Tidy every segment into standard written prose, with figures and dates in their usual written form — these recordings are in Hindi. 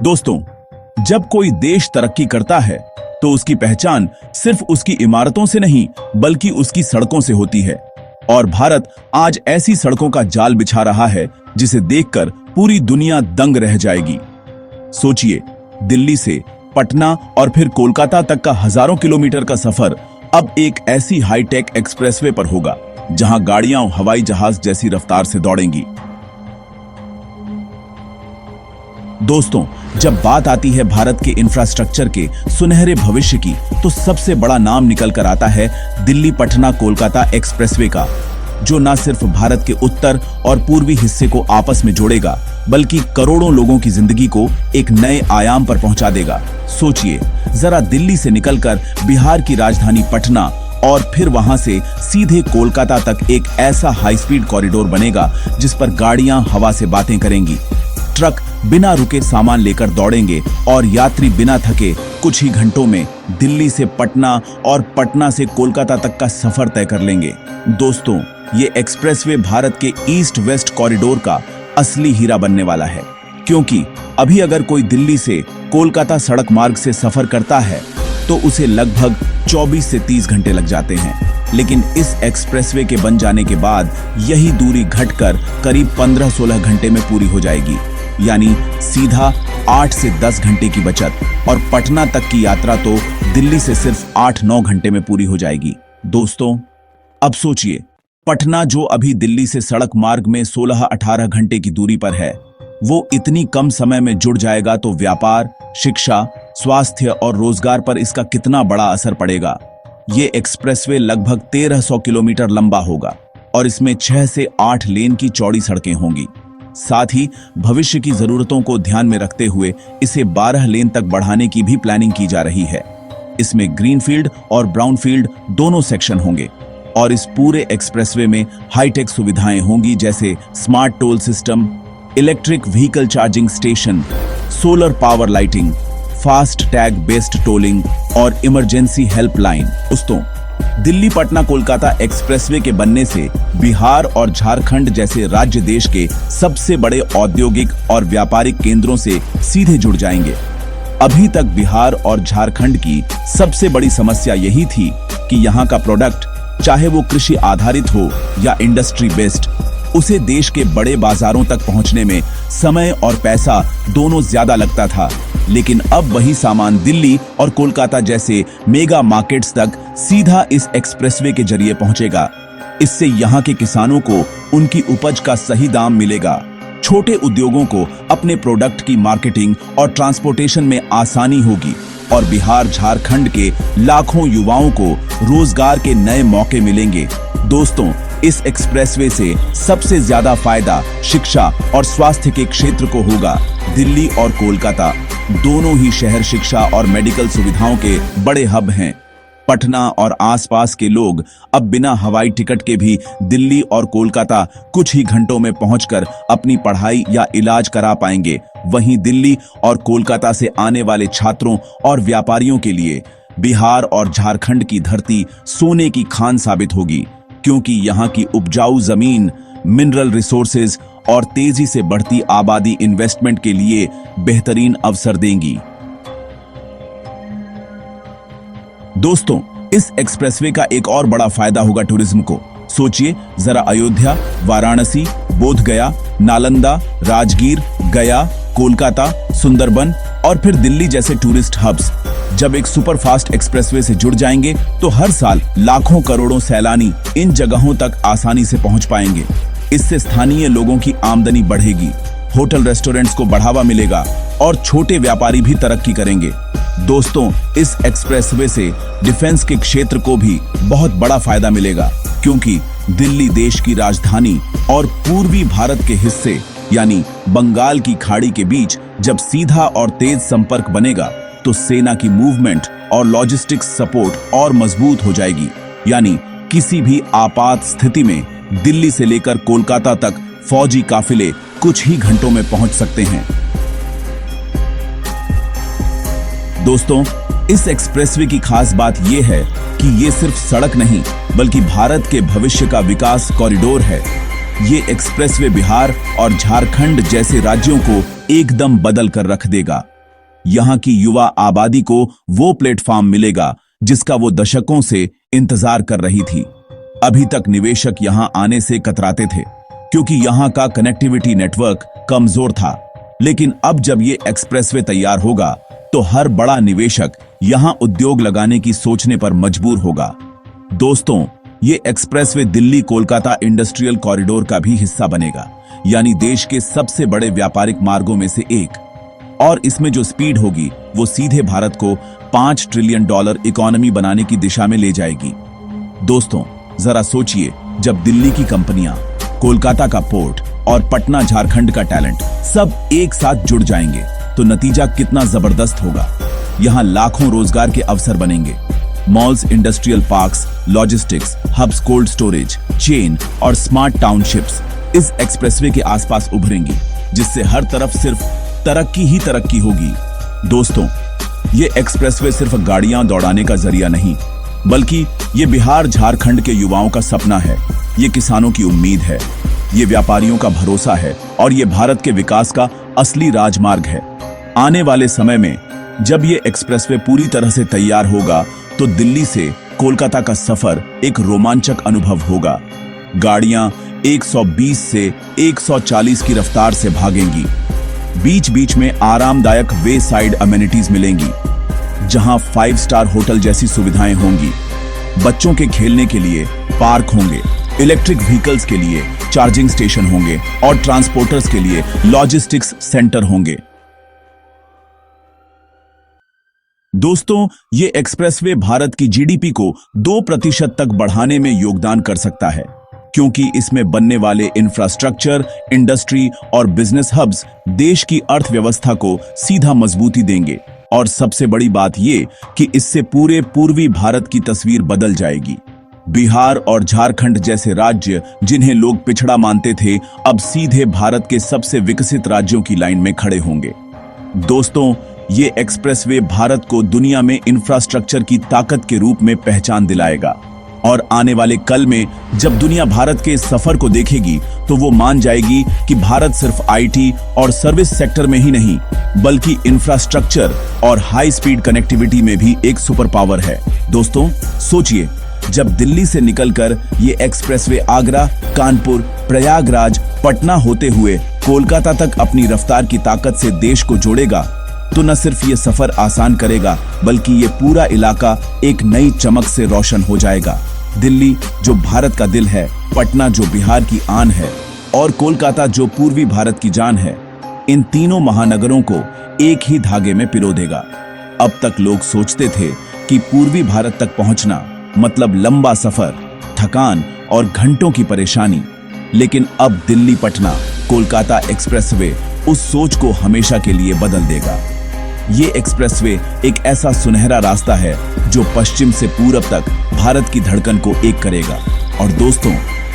दोस्तों, जब कोई देश तरक्की करता है तो उसकी पहचान सिर्फ उसकी इमारतों से नहीं बल्कि उसकी सड़कों से होती है। और भारत आज ऐसी सड़कों का जाल बिछा रहा है जिसे देखकर पूरी दुनिया दंग रह जाएगी। सोचिए, दिल्ली से पटना और फिर कोलकाता तक का हजारों किलोमीटर का सफर अब एक ऐसी हाईटेक एक्सप्रेसवे पर होगा जहां गाड़ियां हवाई जहाज जैसी रफ्तार से दौड़ेंगी। दोस्तों, जब बात आती है भारत के इंफ्रास्ट्रक्चर के सुनहरे भविष्य की, तो सबसे बड़ा नाम निकल कर आता है दिल्ली पटना कोलकाता एक्सप्रेसवे का, जो न सिर्फ भारत के उत्तर और पूर्वी हिस्से को आपस में जोड़ेगा बल्कि करोड़ों लोगों की जिंदगी को एक नए आयाम पर पहुंचा देगा। सोचिए जरा, दिल्ली से निकलकर बिहार की राजधानी पटना और फिर वहां से सीधे कोलकाता तक एक ऐसा हाई स्पीड कॉरिडोर बनेगा जिस पर गाड़ियां हवा से बातें करेंगी, ट्रक बिना रुके सामान लेकर दौड़ेंगे और यात्री बिना थके कुछ ही घंटों में दिल्ली से पटना और पटना से कोलकाता तक का सफर तय कर लेंगे। दोस्तों, ये एक्सप्रेसवे भारत के ईस्ट वेस्ट कॉरिडोर का असली हीरा बनने वाला है, क्योंकि अभी अगर कोई दिल्ली से कोलकाता सड़क मार्ग से सफर करता है तो उसे लगभग 24 से 30 घंटे लग जाते हैं, लेकिन इस एक्सप्रेसवे के बन जाने के बाद यही दूरी घटकर करीब 15-16 घंटे में पूरी हो जाएगी, यानी सीधा 8 से 10 घंटे की बचत। और पटना तक की यात्रा तो दिल्ली से सिर्फ 8-9 घंटे में पूरी हो जाएगी। दोस्तों, अब सोचिए, पटना जो अभी दिल्ली से सड़क मार्ग में 16-18 घंटे की दूरी पर है, वो इतनी कम समय में जुड़ जाएगा तो व्यापार, शिक्षा, स्वास्थ्य और रोजगार पर इसका कितना बड़ा असर पड़ेगा। ये एक्सप्रेसवे लगभग 1300 किलोमीटर लंबा होगा और इसमें 6 से 8 लेन की चौड़ी सड़कें होंगी। साथ ही भविष्य की जरूरतों को ध्यान में रखते हुए इसे 12 लेन तक बढ़ाने की भी प्लानिंग की जा रही है। इसमें ग्रीनफील्ड और ब्राउनफील्ड दोनों सेक्शन होंगे और इस पूरे एक्सप्रेसवे में हाईटेक सुविधाएं होंगी, जैसे smart toll system, electric vehicle charging station, solar power lighting, fast tag based tolling और इमरजेंसी हेल्पलाइन। दोस्तों, दिल्ली पटना कोलकाता एक्सप्रेसवे के बनने से बिहार और झारखंड जैसे राज्य देश के सबसे बड़े औद्योगिक और व्यापारिक केंद्रों से सीधे जुड़ जाएंगे। अभी तक बिहार और झारखंड की सबसे बड़ी समस्या यही थी कि यहाँ का प्रोडक्ट, चाहे वो कृषि आधारित हो या इंडस्ट्री बेस्ड, उसे देश के बड़े बाजारों तक पहुंचने में समय और पैसा दोनों ज्यादा लगता था। लेकिन अब वही सामान दिल्ली और कोलकाता जैसे मेगा मार्केट्स तक सीधा इस एक्सप्रेसवे के जरिए पहुंचेगा। इससे यहाँ के किसानों को उनकी उपज का सही दाम मिलेगा, छोटे उद्योगों को अपने प्रोडक्ट की मार्केटिंग और ट्रांसपोर्टेशन में आसानी होगी और बिहार झारखंड के लाखों युवाओं को रोजगार के नए मौके मिलेंगे। दोस्तों, इस एक्सप्रेसवे से सबसे ज्यादा फायदा शिक्षा और स्वास्थ्य के क्षेत्र को होगा। दिल्ली और कोलकाता दोनों ही शहर शिक्षा और मेडिकल सुविधाओं के बड़े हब हैं। पटना और आसपास के लोग अब बिना हवाई टिकट के भी दिल्ली और कोलकाता कुछ ही घंटों में पहुंचकर अपनी पढ़ाई या इलाज करा पाएंगे। वहीं दिल्ली और कोलकाता से आने वाले छात्रों और व्यापारियों के लिए बिहार और झारखंड की धरती सोने की खान साबित होगी, क्योंकि यहाँ की उपजाऊ जमीन, मिनरल रिसोर्सेज और तेजी से बढ़ती आबादी इन्वेस्टमेंट के लिए बेहतरीन अवसर देंगी। दोस्तों, इस एक्सप्रेसवे का एक और बड़ा फायदा होगा टूरिज्म को। सोचिए जरा, अयोध्या, वाराणसी, बोधगया, नालंदा, राजगीर, गया, कोलकाता, सुंदरबन और फिर दिल्ली जैसे टूरिस्ट हब्स जब एक सुपरफास्ट एक्सप्रेसवे से जुड़ जाएंगे तो हर साल लाखों करोड़ों सैलानी इन जगहों तक आसानी से पहुंच पाएंगे। इससे स्थानीय लोगों की आमदनी बढ़ेगी, होटल रेस्टोरेंट्स को बढ़ावा मिलेगा और छोटे व्यापारी भी तरक्की करेंगे। दोस्तों, इस एक्सप्रेसवे से डिफेंस के क्षेत्र को भी बहुत बड़ा फायदा मिलेगा, क्योंकि दिल्ली देश की राजधानी और पूर्वी भारत के हिस्से यानी बंगाल की खाड़ी के बीच जब सीधा और तेज संपर्क बनेगा तो सेना की मूवमेंट और लॉजिस्टिक्स सपोर्ट और मजबूत हो जाएगी। यानी किसी भी आपात स्थिति में दिल्ली से लेकर कोलकाता तक फौजी काफिले कुछ ही घंटों में पहुंच सकते हैं। दोस्तों, इस एक्सप्रेसवे की खास बात यह है कि ये सिर्फ सड़क नहीं बल्कि भारत के भविष्य का विकास कॉरिडोर है। ये एक्सप्रेसवे बिहार और झारखंड जैसे राज्यों को एकदम बदल कर रख देगा। यहाँ की युवा आबादी को वो प्लेटफॉर्म मिलेगा जिसका वो दशकों से इंतजार कर रही थी। अभी तक निवेशक यहां आने से कतराते थे क्योंकि यहां का कनेक्टिविटी नेटवर्क कमजोर था, लेकिन अब जब ये एक्सप्रेसवे तैयार होगा तो हर बड़ा निवेशक यहां उद्योग लगाने की सोचने पर मजबूर होगा। दोस्तों, ये expressway Delhi Kolkata industrial corridor का भी हिस्सा बनेगा, यानी देश के सबसे बड़े व्यापारिक मार्गों में से एक। और इसमें जो स्पीड होगी वो सीधे भारत को $5 ट्रिलियन इकोनॉमी बनाने की दिशा में ले जाएगी। दोस्तों, जरा सोचिए, जब दिल्ली की कंपनियां, कोलकाता का पोर्ट और पटना झारखंड का टैलेंट सब एक साथ जुड़ जाएंगे तो नतीजा कितना जबरदस्त होगा। यहां लाखों रोजगार के अवसर बनेंगे। Malls, industrial parks, logistics hubs, cold storage chain और स्मार्ट टाउनशिप्स इस एक्सप्रेसवे के आसपास उभरेंगी, जिससे हर तरफ सिर्फ तरक्की ही तरक्की होगी। दोस्तों, ये एक्सप्रेसवे सिर्फ गाड़ियां दौड़ाने का जरिया नहीं, बल्कि ये बिहार झारखंड के युवाओं का सपना है, ये किसानों की उम्मीद है, ये व्यापारियों का भरोसा है और ये भारत के विकास का असली राजमार्ग है। आने वाले समय में जब ये एक्सप्रेसवे पूरी तरह से तैयार होगा तो दिल्ली से कोलकाता का सफर एक रोमांचक अनुभव होगा। गाड़ियां 120 से 140 की रफ्तार से भागेंगी। बीच बीच में आरामदायक वे साइड अमेनिटीज मिलेंगी, जहां 5 स्टार होटल जैसी सुविधाएं होंगी। बच्चों के खेलने के लिए पार्क होंगे, इलेक्ट्रिक व्हीकल्स के लिए चार्जिंग स्टेशन होंगे और ट्रांसपोर्टर्स के लिए लॉजिस्टिक्स सेंटर होंगे। दोस्तों, ये एक्सप्रेसवे भारत की जीडीपी को 2% तक बढ़ाने में योगदान कर सकता है, क्योंकि इसमें बनने वाले इंफ्रास्ट्रक्चर, इंडस्ट्री और बिजनेस हब्स देश की अर्थव्यवस्था को सीधा मजबूती देंगे। और सबसे बड़ी बात ये कि इससे पूरे पूर्वी भारत की तस्वीर बदल जाएगी। बिहार और झारखंड जैसे राज्य जिन्हें लोग पिछड़ा मानते थे, अब सीधे भारत के सबसे विकसित राज्यों की लाइन में खड़े होंगे। दोस्तों, ये एक्सप्रेसवे भारत को दुनिया में इंफ्रास्ट्रक्चर की ताकत के रूप में पहचान दिलाएगा और आने वाले कल में जब दुनिया भारत के इस सफर को देखेगी तो वो मान जाएगी कि भारत सिर्फ आईटी और सर्विस सेक्टर में ही नहीं, बल्कि इंफ्रास्ट्रक्चर और हाई स्पीड कनेक्टिविटी में भी एक सुपर पावर है। दोस्तों, सोचिए, जब दिल्ली से निकलकर ये एक्सप्रेसवे आगरा, कानपुर, प्रयागराज, पटना होते हुए कोलकाता तक अपनी रफ्तार की ताकत से देश को जोड़ेगा, तो न सिर्फ ये सफर आसान करेगा, बल्कि ये पूरा इलाका एक नई चमक से रोशन हो जाएगा। दिल्ली जो भारत का दिल है, पटना जो बिहार की आन है और कोलकाता जो पूर्वी भारत की जान है, इन तीनों महानगरों को एक ही धागे में पिरो देगा। अब तक लोग सोचते थे कि पूर्वी भारत तक पहुंचना मतलब लंबा सफर, थकान और घंटों की परेशानी, लेकिन अब दिल्ली पटना कोलकाता एक्सप्रेसवे उस सोच को हमेशा के लिए बदल देगा। ये एक्सप्रेसवे एक ऐसा सुनहरा रास्ता है जो पश्चिम से पूरब तक भारत की धड़कन को एक करेगा। और दोस्तों,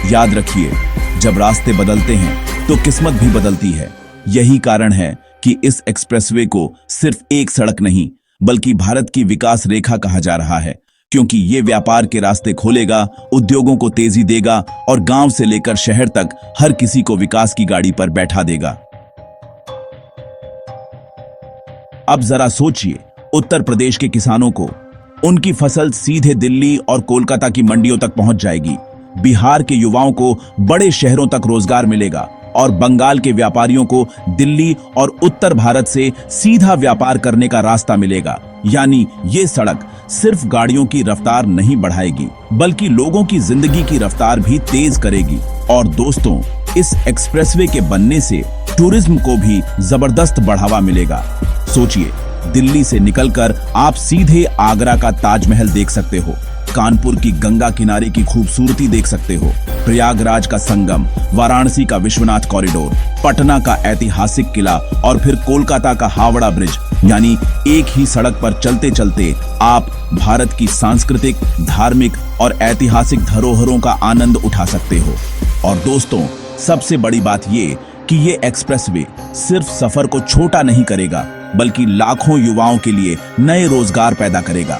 याद रखिए, जब रास्ते बदलते हैं तो किस्मत भी बदलती है। यही कारण है कि इस एक्सप्रेसवे को सिर्फ एक सड़क नहीं, बल्कि भारत की विकास रेखा कहा जा रहा है, क्योंकि ये व्यापार के रास्ते खोलेगा, उद्योगों को तेजी देगा और गांव से लेकर शहर तक हर किसी को विकास की गाड़ी पर बैठा देगा। अब जरा सोचिए, उत्तर प्रदेश के किसानों को उनकी फसल सीधे दिल्ली और कोलकाता की मंडियों तक पहुंच जाएगी। बिहार के युवाओं को बड़े शहरों तक रोजगार मिलेगा और बंगाल के व्यापारियों को दिल्ली और उत्तर भारत से सीधा व्यापार करने का रास्ता मिलेगा। यानी ये सड़क सिर्फ गाड़ियों की रफ्तार नहीं बढ़ाएगी, बल्कि लोगों की जिंदगी की रफ्तार भी तेज करेगी। और दोस्तों, इस एक्सप्रेसवे के बनने से टूरिज्म को भी जबरदस्त बढ़ावा मिलेगा। सोचिए, दिल्ली से निकलकर आप सीधे आगरा का ताजमहल देख सकते हो, कानपुर की गंगा किनारे की खूबसूरती देख सकते हो, प्रयागराज का संगम, वाराणसी का विश्वनाथ कॉरिडोर, पटना का ऐतिहासिक किला और फिर कोलकाता का हावड़ा ब्रिज। यानी एक ही सड़क पर चलते चलते आप भारत की सांस्कृतिक, धार्मिक और ऐतिहासिक धरोहरों का आनंद उठा सकते हो। और दोस्तों, सबसे बड़ी बात ये कि ये एक्सप्रेसवे सिर्फ सफर को छोटा नहीं करेगा, बल्कि लाखों युवाओं के लिए नए रोजगार पैदा करेगा।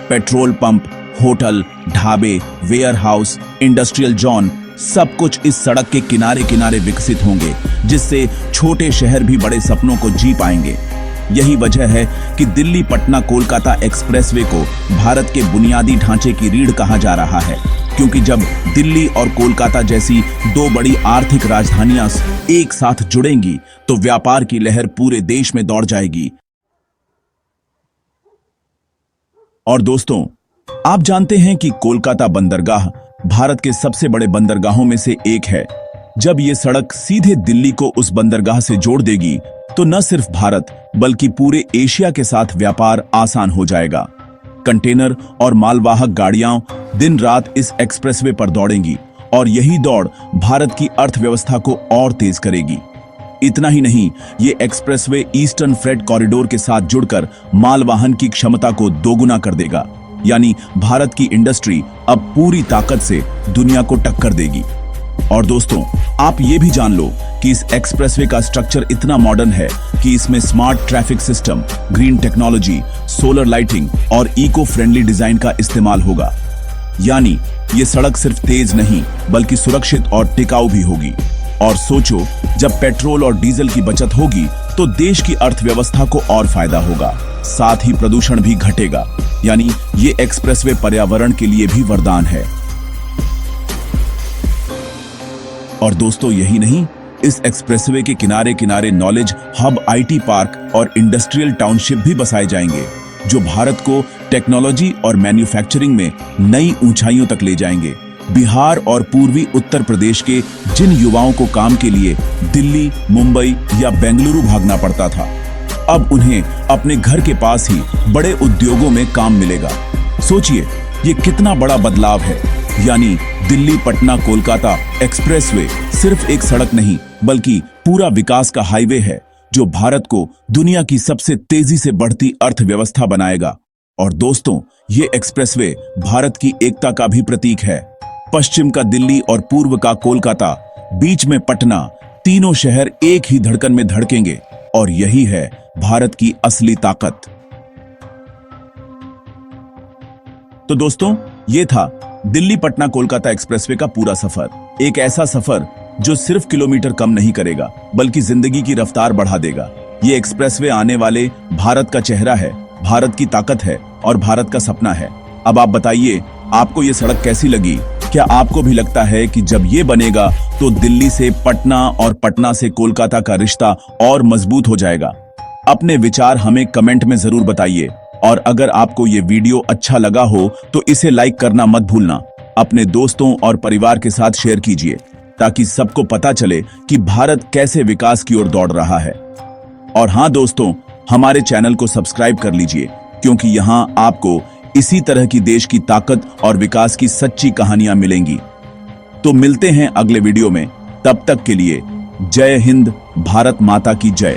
पेट्रोल पंप, होटल, ढाबे, वेयर हाउस, इंडस्ट्रियल जोन, सब कुछ इस सड़क के किनारे किनारे विकसित होंगे, जिससे छोटे शहर भी बड़े सपनों को जी पाएंगे। यही वजह है कि दिल्ली पटना कोलकाता एक्सप्रेसवे को भारत के बुनियादी ढांचे की रीढ़ कहा जा रहा है, क्योंकि जब दिल्ली और कोलकाता जैसी दो बड़ी आर्थिक राजधानियां एक साथ जुड़ेंगी तो व्यापार की लहर पूरे देश में दौड़ जाएगी। और दोस्तों, आप जानते हैं कि कोलकाता बंदरगाह भारत के सबसे बड़े बंदरगाहों में से एक है। जब ये सड़क सीधे दिल्ली को उस बंदरगाह से जोड़ देगी तो न सिर्फ भारत बल्कि पूरे एशिया के साथ व्यापार आसान हो जाएगा। कंटेनर और मालवाहक गाड़ियां दिन रात इस एक्सप्रेसवे पर दौड़ेंगी और यही दौड़ भारत की अर्थव्यवस्था को और तेज करेगी। इतना ही नहीं, ये एक्सप्रेसवे ईस्टर्न फ्रेट कॉरिडोर के साथ जुड़कर मालवाहन की क्षमता को दोगुना कर देगा, यानी भारत की इंडस्ट्री अब पूरी ताकत से दुनिया को टक्कर देगी। और दोस्तों, आप ये भी जान लो कि इस एक्सप्रेसवे का स्ट्रक्चर इतना मॉडर्न है कि इसमें smart traffic system, green technology, solar lighting और इको फ्रेंडली डिजाइन का इस्तेमाल होगा। यानी ये सड़क सिर्फ तेज नहीं बल्कि सुरक्षित और टिकाऊ भी होगी। और सोचो, जब पेट्रोल और डीजल की बचत होगी तो देश की अर्थव्यवस्था को और फायदा होगा, साथ ही प्रदूषण भी घटेगा। यानी ये एक्सप्रेसवे पर्यावरण के लिए भी वरदान है। और दोस्तों, यही नहीं, इस एक्सप्रेसवे के किनारे किनारे नॉलेज हब, आईटी पार्क और इंडस्ट्रियल टाउनशिप भी बसाए जाएंगे, जो भारत को टेक्नोलॉजी और मैन्युफैक्चरिंग में नई ऊंचाइयों तक ले जाएंगे। बिहार और पूर्वी उत्तर प्रदेश के जिन युवाओं को काम के लिए दिल्ली, मुंबई या बेंगलुरु भागना पड़ता था, अब उन्हें अपने घर के पास ही बड़े उद्योगों में काम मिलेगा। सोचिए, ये कितना बड़ा बदलाव है। यानी दिल्ली पटना कोलकाता एक्सप्रेसवे सिर्फ एक सड़क नहीं बल्कि पूरा विकास का हाईवे है, जो भारत को दुनिया की सबसे तेजी से बढ़ती अर्थव्यवस्था बनाएगा। और दोस्तों, ये एक्सप्रेसवे भारत की एकता का भी प्रतीक है। पश्चिम का दिल्ली और पूर्व का कोलकाता, बीच में पटना, तीनों शहर एक ही धड़कन में धड़केंगे और यही है भारत की असली ताकत। तो दोस्तों, ये था दिल्ली पटना कोलकाता एक्सप्रेसवे का पूरा सफर। एक ऐसा सफर जो सिर्फ किलोमीटर कम नहीं करेगा बल्कि जिंदगी की रफ्तार बढ़ा देगा। ये एक्सप्रेसवे आने वाले भारत का चेहरा है, भारत की ताकत है और भारत का सपना है। अब आप बताइए, आपको ये सड़क कैसी लगी? क्या आपको भी लगता है कि जब ये बनेगा तो दिल्ली से पटना और पटना से कोलकाता का रिश्ता और मजबूत हो जाएगा? अपने विचार हमें कमेंट में जरूर बताइए। और अगर आपको ये वीडियो अच्छा लगा हो तो इसे लाइक करना मत भूलना। अपने दोस्तों और परिवार के साथ शेयर कीजिए ताकि सबको पता चले कि भारत कैसे विकास की ओर दौड़ रहा है। और हाँ दोस्तों, हमारे चैनल को सब्सक्राइब कर लीजिए, क्योंकि यहाँ आपको इसी तरह की देश की ताकत और विकास की सच्ची कहानियां मिलेंगी। तो मिलते हैं अगले वीडियो में। तब तक के लिए जय हिंद, भारत माता की जय।